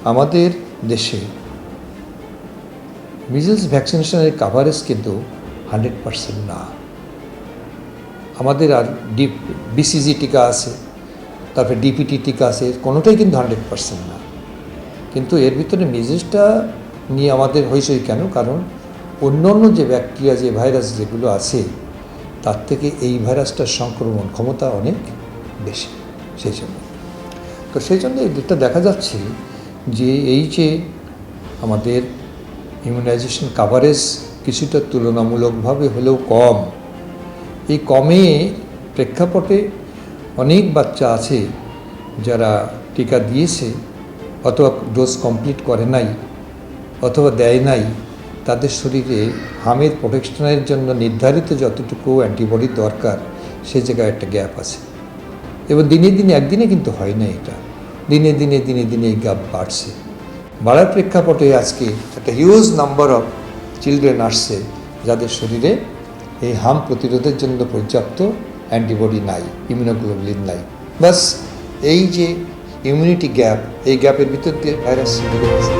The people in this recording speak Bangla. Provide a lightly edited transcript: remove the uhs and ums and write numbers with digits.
আমাদের দেশে মিজলস ভ্যাকসিনেশনের কাভারেজ কিন্তু 100% না। আমাদের আর বিসিজি টিকা আছে, তারপরে ডিপিটি টিকা আছে, কোনোটাই কিন্তু 100% না। কিন্তু এর ভিতরে মিজলসটা নিয়ে আমাদের হয়েছে কেন? কারণ অন্য যে ব্যাকটেরিয়া, যে ভাইরাস যেগুলো আছে, তার থেকে এই ভাইরাসটার সংক্রমণ ক্ষমতা অনেক বেশি। সেই জন্য এটা দেখা যাচ্ছে যে এই যে আমাদের ইমিউনাইজেশন কাভারেজ কিছুটা তুলনামূলকভাবে হলেও কম, এই কমে প্রেক্ষাপটে অনেক বাচ্চা আছে যারা টিকা দিয়েছে অথবা ডোজ কমপ্লিট করে নাই অথবা দেয় নাই, তাদের শরীরে হামের প্রোটেকশনের জন্য নির্ধারিত যতটুকু অ্যান্টিবডি দরকার সে জায়গায় একটা গ্যাপ আছে। এবং দিনে দিনে একদিনে কিন্তু হয় না, এটা দিনে দিনে এই গ্যাপ বাড়ছে। বাড়ার প্রেক্ষাপটে আজকে একটা হিউজ নাম্বার অফ চিলড্রেন আসছে যাদের শরীরে এই হাম প্রতিরোধের জন্য পর্যাপ্ত অ্যান্টিবডি নাই, ইমিউনোগ্লোবুলিন নাই। বাস এই যে ইমিউনিটি গ্যাপ, এই গ্যাপের ভিতর দিয়ে ভাইরাস ঢুকে গেছে।